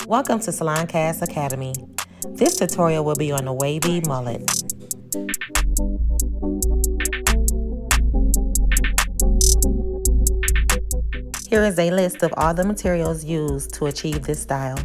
Welcome to SalonCast Academy. This tutorial will be on the wavy mullet. Here is a list of all the materials used to achieve this style.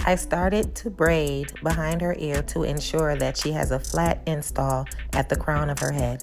I started to braid behind her ear to ensure that she has a flat install at the crown of her head.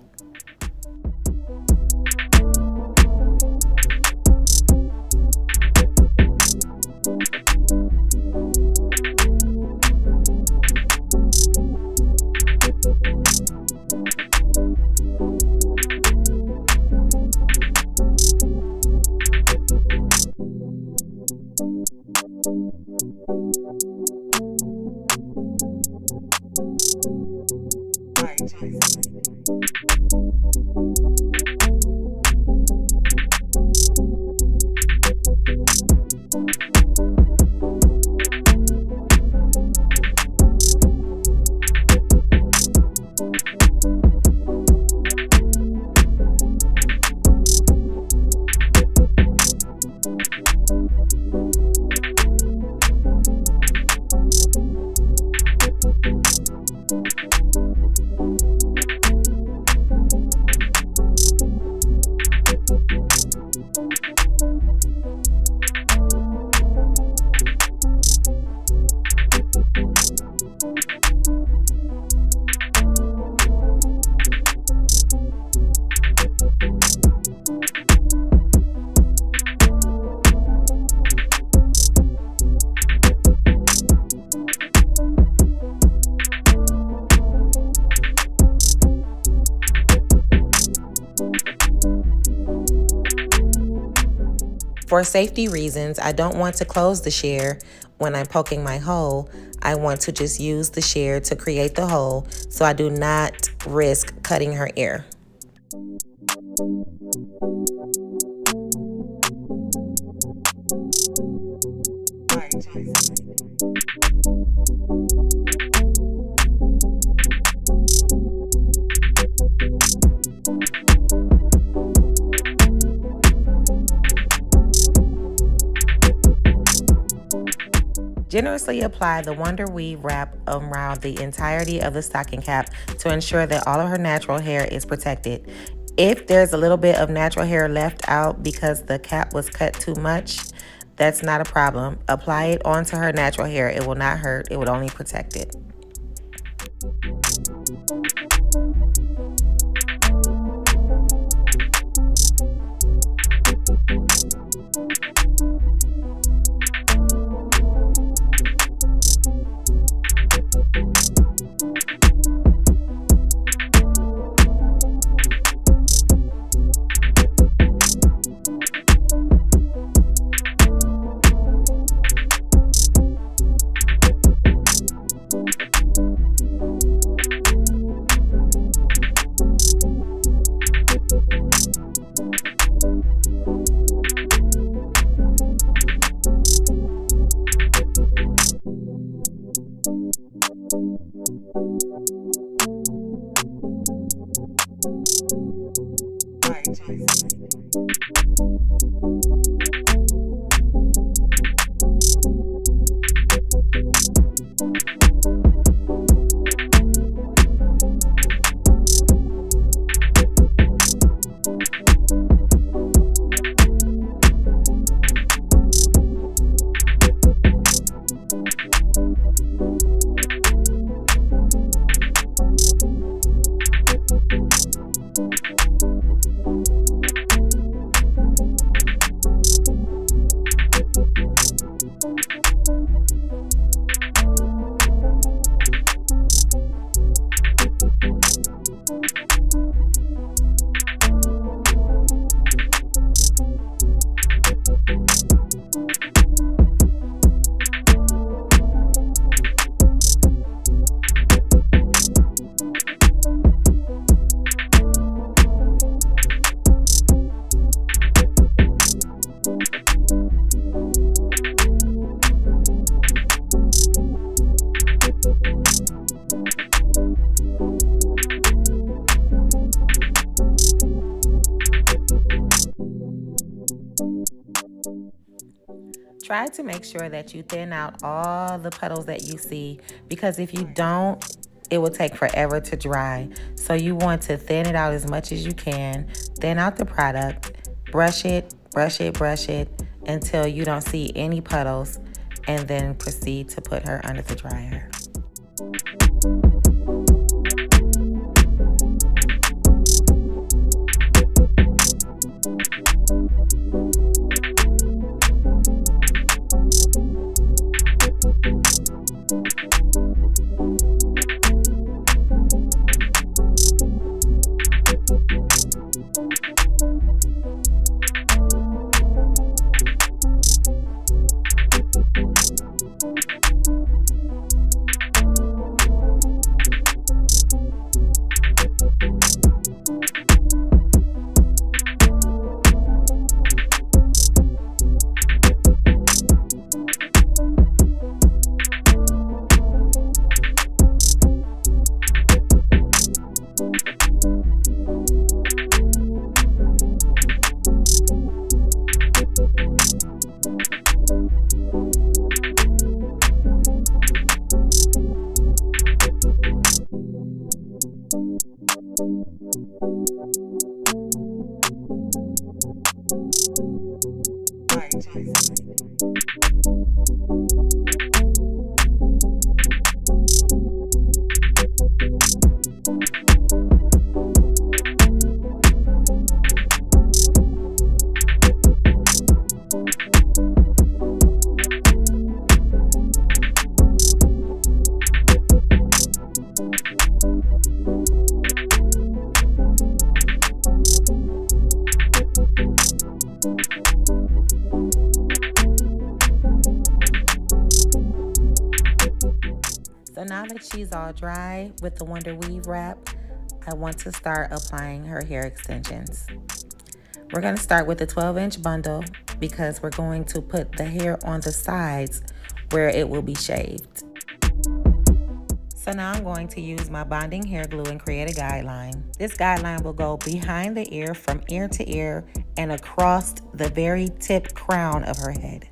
For safety reasons, I don't want to close the shear when I'm poking my hole. I want to just use the shear to create the hole so I do not risk cutting her ear. Generously apply the Wonder Weave wrap around the entirety of the stocking cap to ensure that all of her natural hair is protected. If there's a little bit of natural hair left out because the cap was cut too much, that's not a problem. Apply it onto her natural hair. It will not hurt. It would only protect it. Try to make sure that you thin out all the puddles that you see, because if you don't, it will take forever to dry. So you want to thin it out as much as you can. Thin out the product, brush it, brush it, brush it until you don't see any puddles, and then proceed to put her under the dryer. So now that she's all dry with the Wonder Weave wrap, I want to start applying her hair extensions. We're going to start with the 12-inch bundle because we're going to put the hair on the sides where it will be shaved. So now I'm going to use my bonding hair glue and create a guideline. This guideline will go behind the ear from ear to ear and across the very tip crown of her head.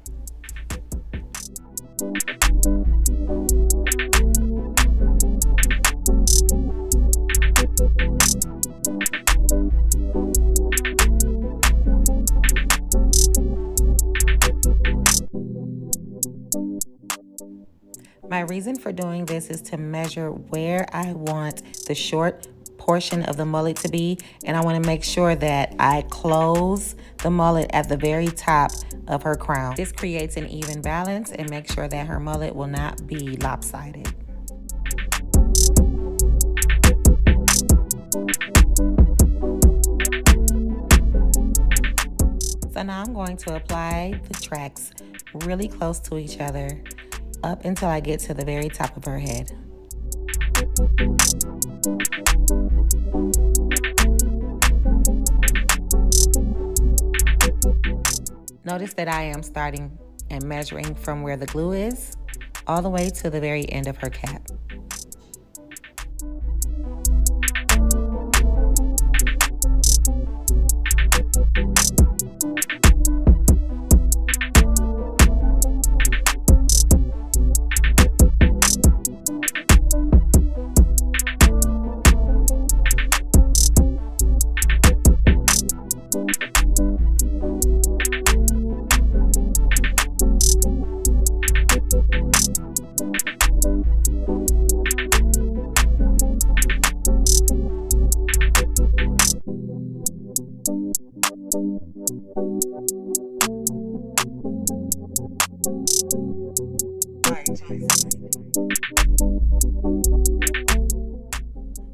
My reason for doing this is to measure where I want the short portion of the mullet to be, and I want to make sure that I close the mullet at the very top of her crown. This creates an even balance and makes sure that her mullet will not be lopsided. So now I'm going to apply the tracks really close to each other up until I get to the very top of her head. Notice that I am starting and measuring from where the glue is all the way to the very end of her cap.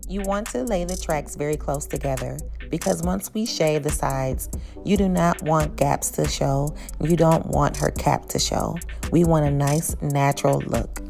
You want to lay the tracks very close together because once we shave the sides, you do not want gaps to show. You don't want her cap to show. We want a nice natural look.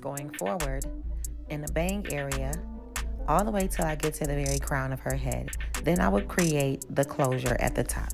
Going forward in the bang area all the way till I get to the very crown of her head. Then I would create the closure at the top.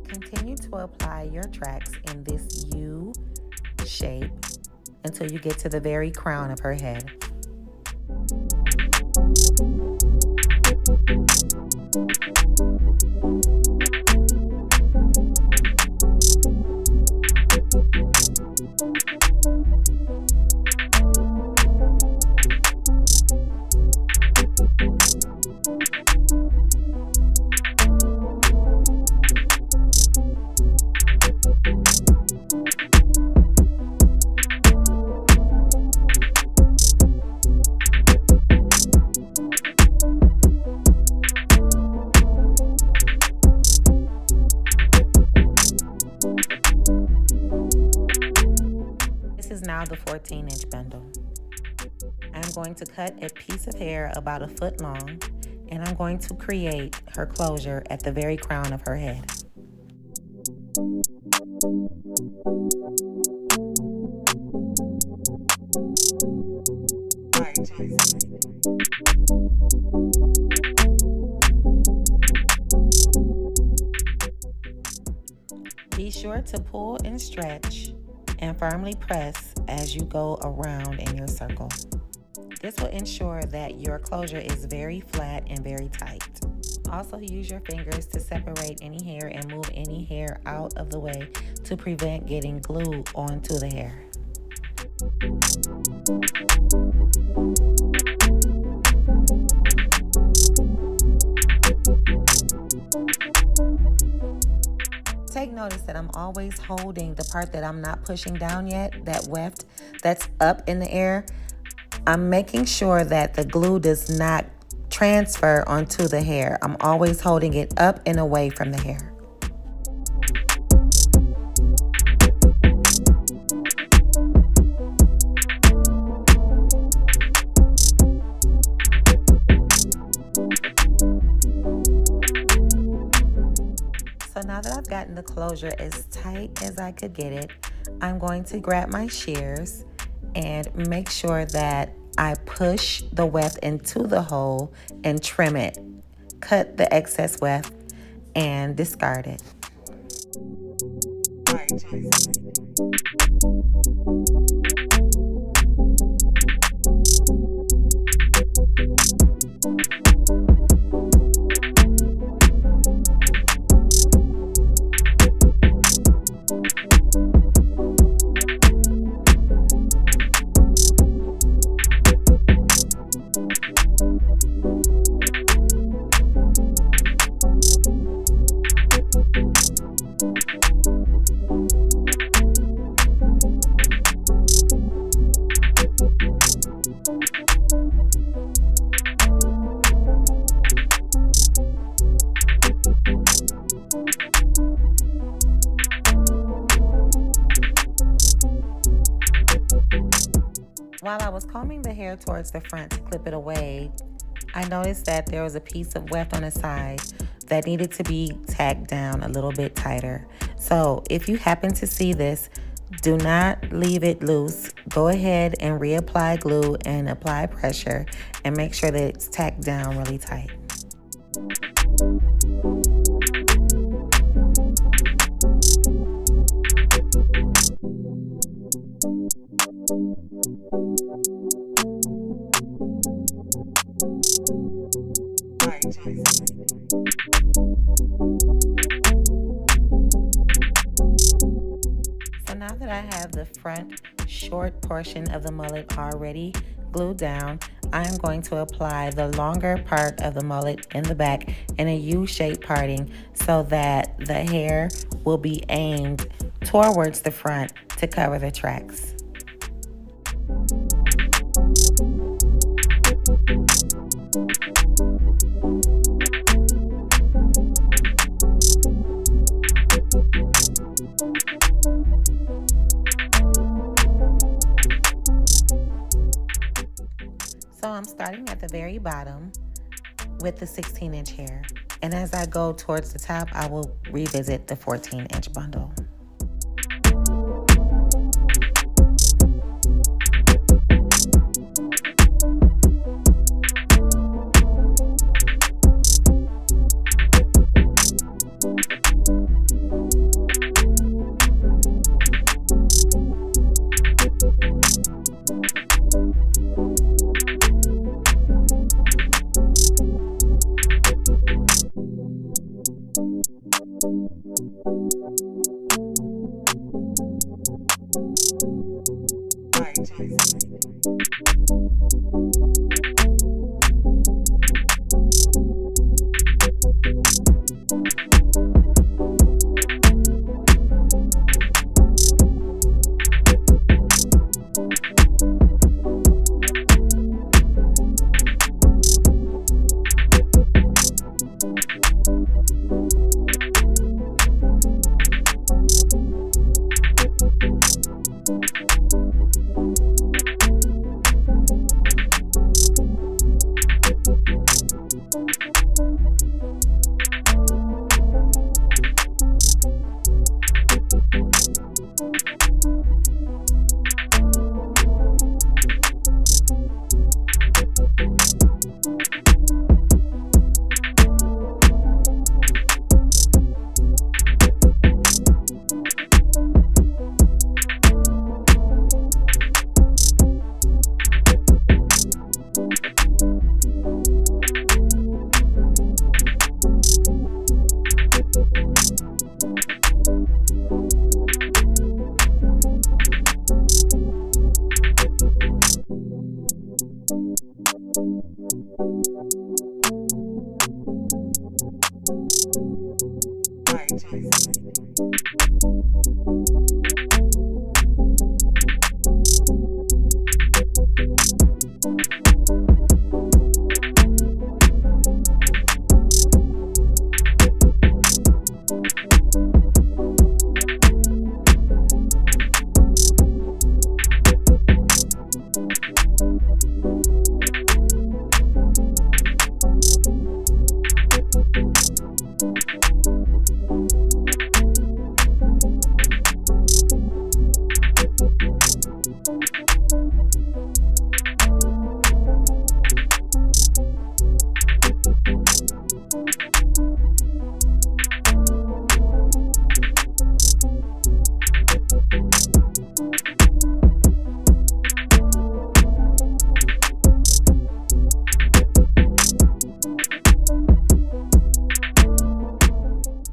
Continue to apply your tracks in this U shape until you get to the very crown of her head. the 14-inch bundle. I'm going to cut a piece of hair about 1 foot long, and I'm going to create her closure at the very crown of her head. Be sure to pull and stretch and firmly press as you go around in your circle. This will ensure that your closure is very flat and very tight. Also, use your fingers to separate any hair and move any hair out of the way to prevent getting glue onto the hair. Take notice that I'm always holding the part that I'm not pushing down yet, that weft that's up in the air. I'm making sure that the glue does not transfer onto the hair. I'm always holding it up and away from the hair. So now that I've gotten the closure as tight as I could get it, I'm going to grab my shears and make sure that I push the weft into the hole and trim it. Cut the excess weft and discard it. While I was combing the hair towards the front to clip it away, I noticed that there was a piece of weft on the side that needed to be tacked down a little bit tighter. So if you happen to see this, do not leave it loose. Go ahead and reapply glue and apply pressure and make sure that it's tacked down really tight. So now that I have the front short portion of the mullet already glued down, I'm going to apply the longer part of the mullet in the back in a U-shaped parting so that the hair will be aimed towards the front to cover the tracks. So I'm starting at the very bottom with the 16-inch hair. And as I go towards the top, I will revisit the 14-inch bundle.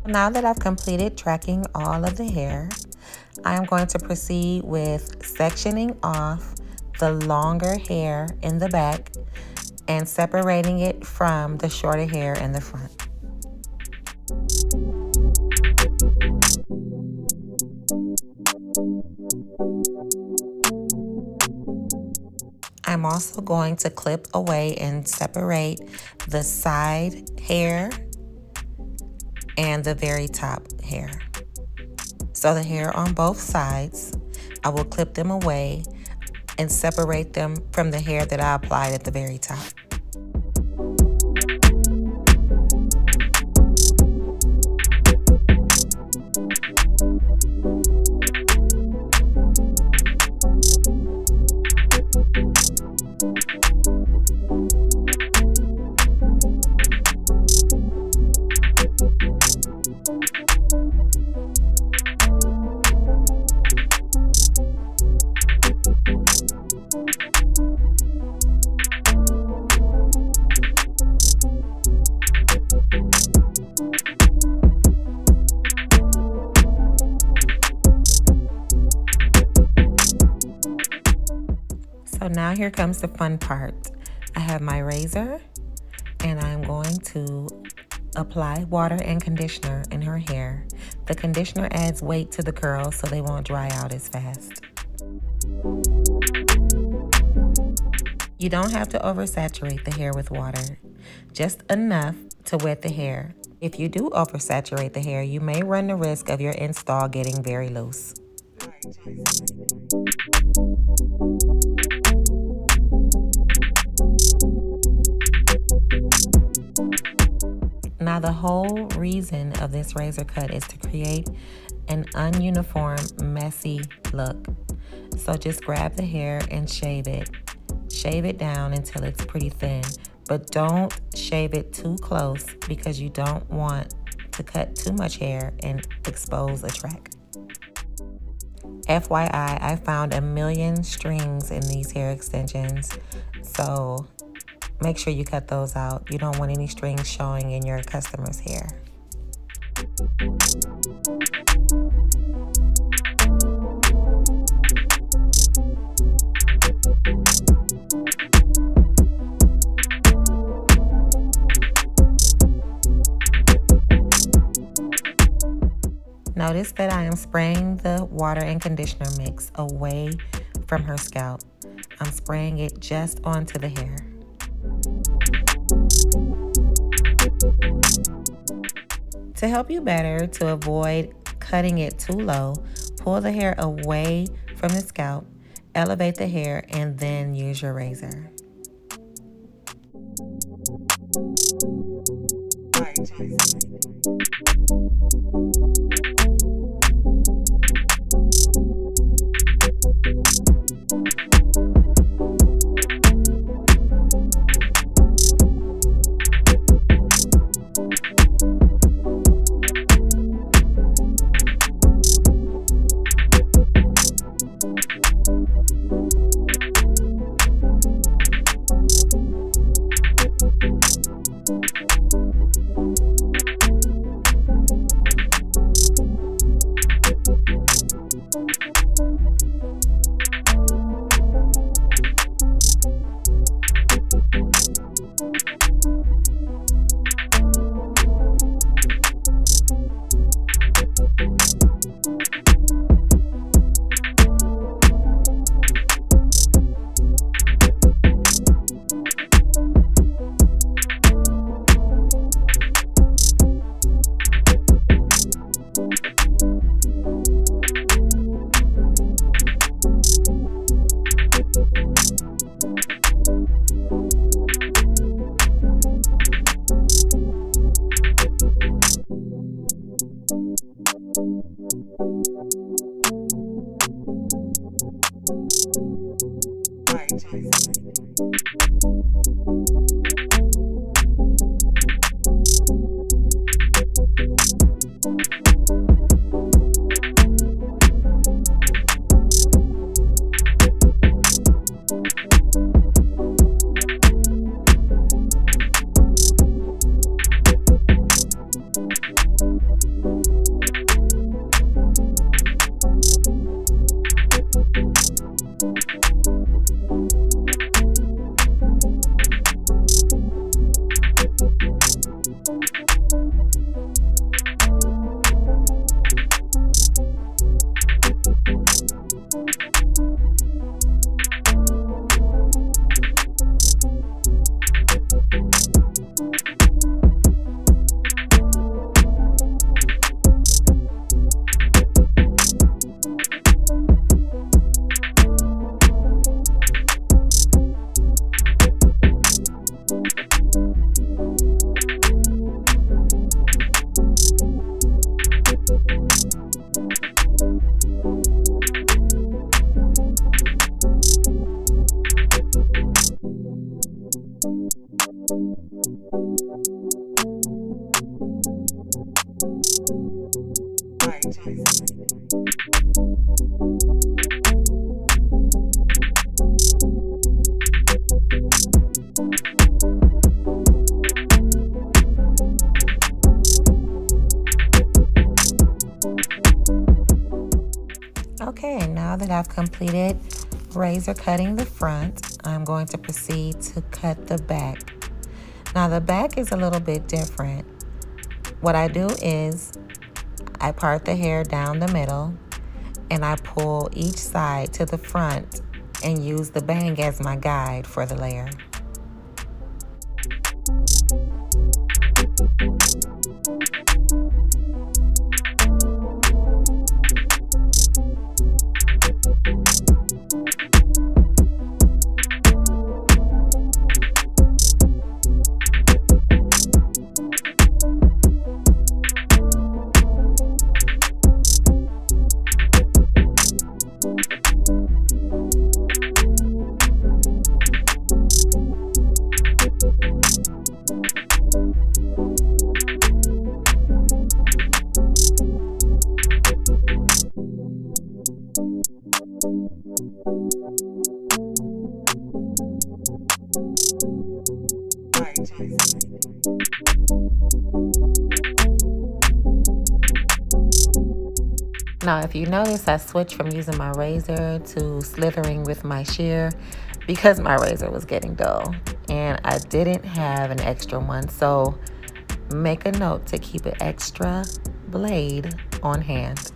Now that I've completed tracking all of the hair, I am going to proceed with sectioning off the longer hair in the back and separating it from the shorter hair in the front. I'm also going to clip away and separate the side hair and the very top hair. So the hair on both sides, I will clip them away and separate them from the hair that I applied at the very top. So now here comes the fun part. I have my razor and I'm going to apply water and conditioner in her hair. The conditioner adds weight to the curls so they won't dry out as fast. You don't have to oversaturate the hair with water, just enough to wet the hair. If you do oversaturate the hair, you may run the risk of your install getting very loose. Now the whole reason of this razor cut is to create an ununiform, messy look. So just grab the hair and shave it. Shave it down until it's pretty thin, but don't shave it too close because you don't want to cut too much hair and expose a track. FYI, I found 1 million strings in these hair extensions, so make sure you cut those out. You don't want any strings showing in your customer's hair. Notice that I am spraying the water and conditioner mix away from her scalp. I'm spraying it just onto the hair. To help you better, to avoid cutting it too low, pull the hair away from the scalp, elevate the hair, and then use your razor. Okay, now that I've completed razor cutting the front, I'm going to proceed to cut the back. Now the back is a little bit different. What I do is I part the hair down the middle and I pull each side to the front and use the bang as my guide for the layer. Now, if you notice, I switched from using my razor to slithering with my shear because my razor was getting dull and I didn't have an extra one. So make a note to keep an extra blade on hand.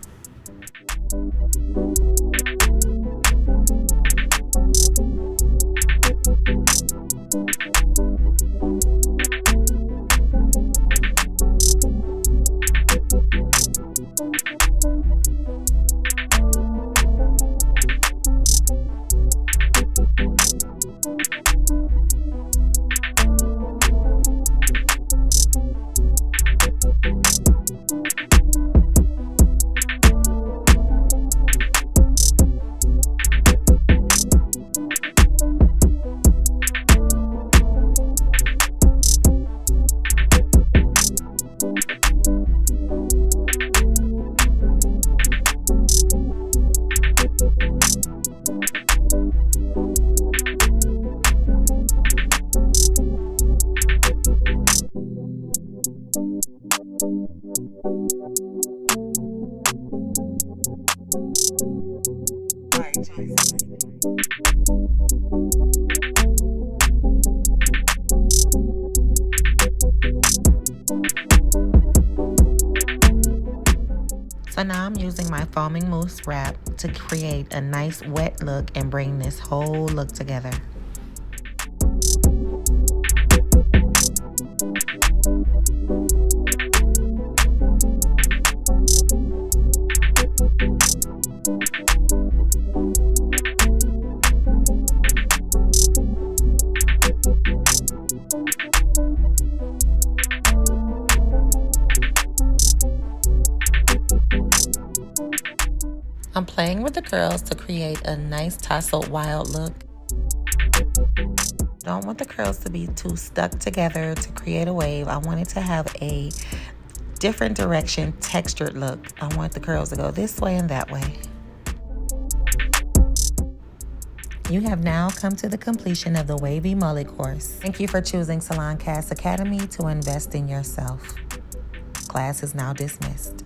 So now I'm using my foaming mousse wrap to create a nice wet look and bring this whole look together. I'm playing with the curls to create a nice tousled wild look. Don't want the curls to be too stuck together to create a wave. I want it to have a different direction, textured look. I want the curls to go this way and that way. You have now come to the completion of the Wavy Mullet course. Thank you for choosing Salon Cast Academy to invest in yourself. Class is now dismissed.